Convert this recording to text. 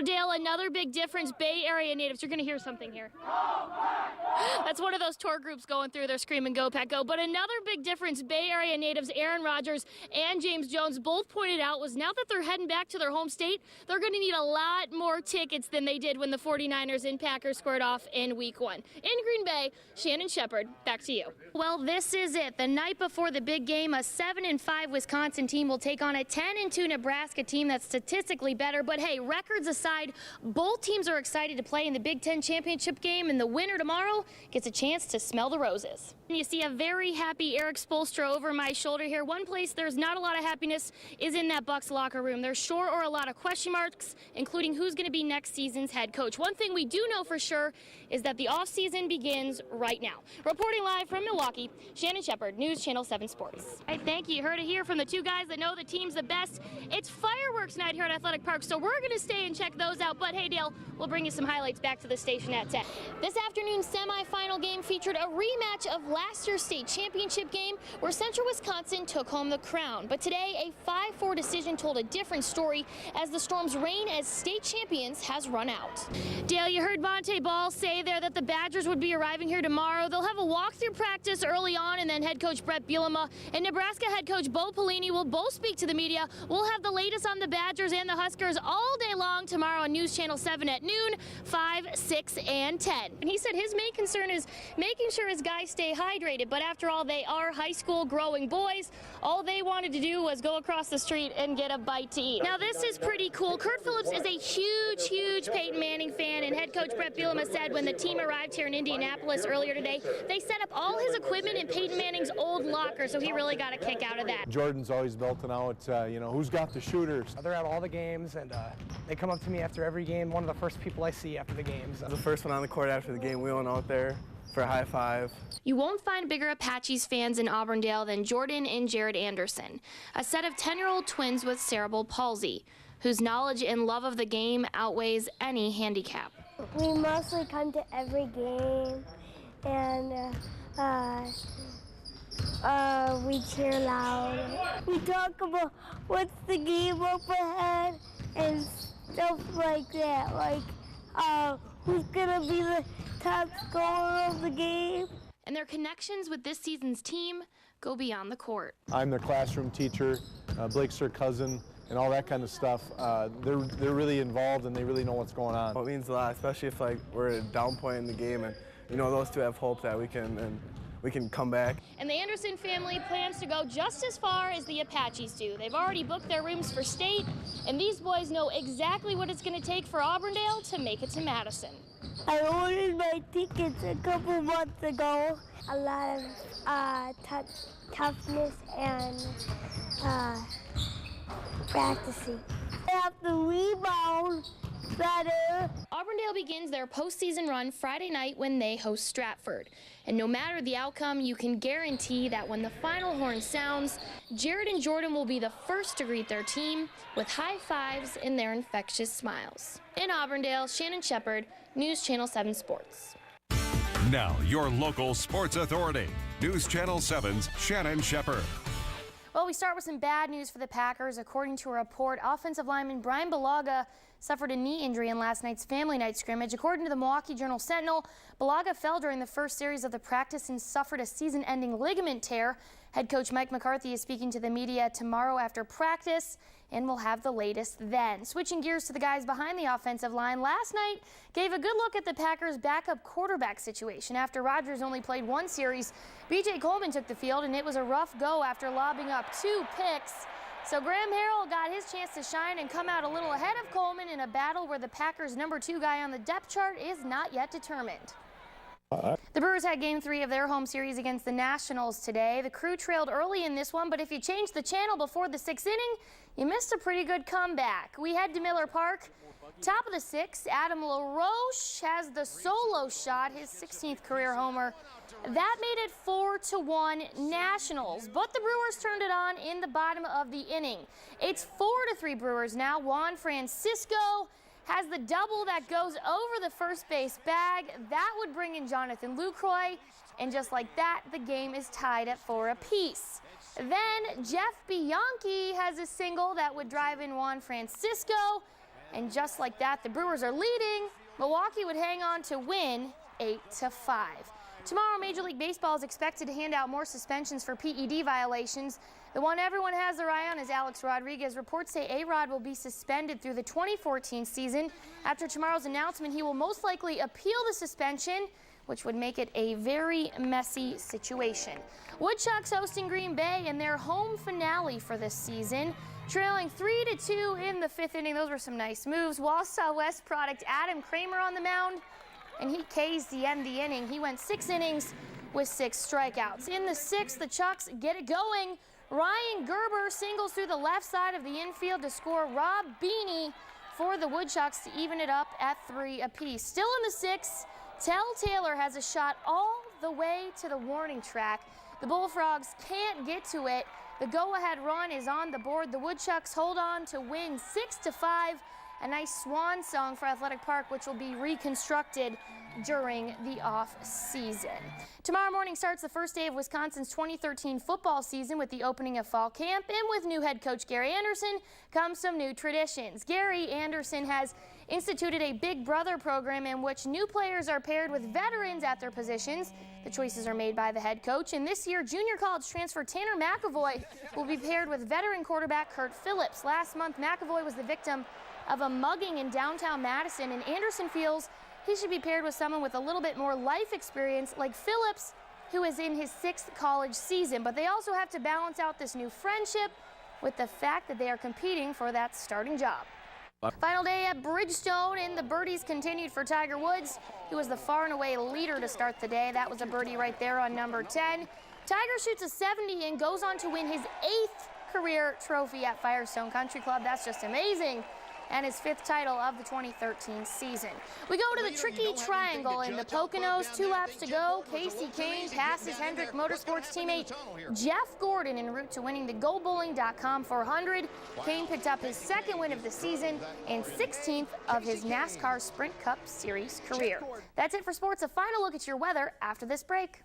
Now, Dale, another big difference, Bay Area natives. You're going to hear something here. That's one of those tour groups going through. They're screaming, "Go, Pack, go." But another big difference, Bay Area natives Aaron Rodgers and James Jones both pointed out, was now that they're heading back to their home state, they're going to need a lot more tickets than they did when the 49ers and Packers squared off in Week 1. In Green Bay, Shannon Shepard, back to you. Well, this is it. The night before the big game, a 7-5 Wisconsin team will take on a 10-2 Nebraska team that's statistically better. But hey, records aside, both teams are excited to play in the Big Ten championship game, and the winner tomorrow gets a chance to smell the roses. You see a very happy Eric Spoelstra over my shoulder here. One place there's not a lot of happiness is in that Bucs locker room. There's sure are a lot of question marks, including who's going to be next season's head coach. One thing we do know for sure is that the offseason begins right now. Reporting live from Milwaukee, Shannon Shepard, News Channel 7 Sports. Hey, thank you. You heard it here from the two guys that know the team's the best. It's fireworks night here at Athletic Park, so we're going to stay and check those out. But hey, Dale, we'll bring you some highlights back to the station at 10. This afternoon's semifinal game featured a rematch of last year's state championship game where Central Wisconsin took home the crown. But today, a 5-4 decision told a different story as the Storm's reign as state champions has run out. Dale, you heard Monte Ball say there that the Badgers would be arriving here tomorrow. They'll have a walkthrough practice early on, and then head coach Brett Bielema and Nebraska head coach Bo Pelini will both speak to the media. We'll have the latest on the Badgers and the Huskers all day long tomorrow on News Channel 7 at noon, 5, 6, and 10. And he said his main concern is making sure his guys stay hydrated. But after all, they are high school growing boys. All they wanted to do was go across the street and get a bite to eat. Now, this is pretty cool. Kurt Phillips is a huge Peyton Manning fan, and head coach Brett Bielema said when the team arrived here in Indianapolis earlier today, they set up all his equipment in Peyton Manning's old locker, so he really got a kick out of that. Jordan's always belting out, who's got the shooters. They're at all the games, and they come up to me after every game. One of the first people I see after the games. The first one on the court after the game, we went out there for a high five. You won't find bigger Apaches fans in Auburndale than Jordan and Jared Anderson, a set of 10-year-old twins with cerebral palsy, whose knowledge and love of the game outweighs any handicap. We mostly come to every game, and we cheer loud. We talk about what's the game up ahead and stuff like that, like who's gonna be the top scorer of the game. And their connections with this season's team go beyond the court. I'm their classroom teacher, Blake's their cousin, and all that kind of stuff. They're really involved and they really know what's going on. Well, it means a lot, especially if we're at a down point in the game, and those two have hope that we can come back. And the Anderson family plans to go just as far as the Apaches do. They've already booked their rooms for state, and these boys know exactly what it's going to take for Auburndale to make it to Madison. I ordered my tickets a couple months ago. A lot of toughness and practicing. I have to rebound better. Auburndale begins their postseason run Friday night when they host Stratford. And no matter the outcome, you can guarantee that when the final horn sounds, Jared and Jordan will be the first to greet their team with high fives and their infectious smiles. In Auburndale, Shannon Shepard, News Channel 7 Sports. Now, your local sports authority, News Channel 7's Shannon Shepard. Well, we start with some bad news for the Packers. According to a report, offensive lineman Brian Balaga suffered a knee injury in last night's family night scrimmage. According to the Milwaukee Journal-Sentinel, Balaga fell during the first series of the practice and suffered a season-ending ligament tear. Head coach Mike McCarthy is speaking to the media tomorrow after practice, and we'll have the latest then. Switching gears to the guys behind the offensive line, last night gave a good look at the Packers' backup quarterback situation. After Rodgers only played one series, B.J. Coleman took the field, and it was a rough go after lobbing up 2 picks. So Graham Harrell got his chance to shine and come out a little ahead of Coleman in a battle where the Packers' number 2 guy on the depth chart is not yet determined. The Brewers had Game 3 of their home series against the Nationals today. The Crew trailed early in this one, but if you changed the channel before the 6th inning, you missed a pretty good comeback. We head to Miller Park. Top of the 6th, Adam LaRoche has the solo shot, his 16th career homer. That made it 4-1 Nationals, but the Brewers turned it on in the bottom of the inning. It's 4-3 Brewers now. Juan Francisco has the double that goes over the first base bag. That would bring in Jonathan Lucroy, and just like that, the game is tied at 4 apiece. Then Jeff Bianchi has a single that would drive in Juan Francisco. And just like that, the Brewers are leading. Milwaukee would hang on to win 8-5. Tomorrow, Major League Baseball is expected to hand out more suspensions for PED violations. The one everyone has their eye on is Alex Rodriguez. Reports say A-Rod will be suspended through the 2014 season. After tomorrow's announcement, he will most likely appeal the suspension, which would make it a very messy situation. Woodchucks hosting Green Bay in their home finale for this season. Trailing 3-2 in the 5th inning. Those were some nice moves. Wausau West product Adam Kramer on the mound, and he K's to end the inning. He went 6 innings with 6 strikeouts. In the 6th, the Chucks get it going. Ryan Gerber singles through the left side of the infield to score Rob Beanie for the Woodchucks to even it up at 3 apiece. Still in the 6th, Tell Taylor has a shot all the way to the warning track. The Bullfrogs can't get to it. The go-ahead run is on the board. The Woodchucks hold on to win 6-5. A nice swan song for Athletic Park, which will be reconstructed during the off-season. Tomorrow morning starts the first day of Wisconsin's 2013 football season with the opening of fall camp, and with new head coach Gary Anderson comes some new traditions. Gary Anderson has instituted a Big Brother program in which new players are paired with veterans at their positions. The choices are made by the head coach, and this year junior college transfer Tanner McAvoy will be paired with veteran quarterback Kurt Phillips. Last month, McAvoy was the victim of a mugging in downtown Madison, and Anderson feels he should be paired with someone with a little bit more life experience like Phillips, who is in his 6th college season. But they also have to balance out this new friendship with the fact that they are competing for that starting job. Final day at Bridgestone, and the birdies continued for Tiger Woods, who was the far and away leader to start the day. That was a birdie right there on number 10. Tiger shoots a 70 and goes on to win his 8th career trophy at Firestone Country Club. That's just amazing. And his 5th title of the 2013 season. We go to the tricky triangle in the Poconos. 2 laps to go. Casey Kane passes Hendrick Motorsports teammate Jeff Gordon en route to winning the GoBowling.com 400. Kane picked up his 2nd win of the season and 16th of his NASCAR Sprint Cup Series career. That's it for sports. A final look at your weather after this break.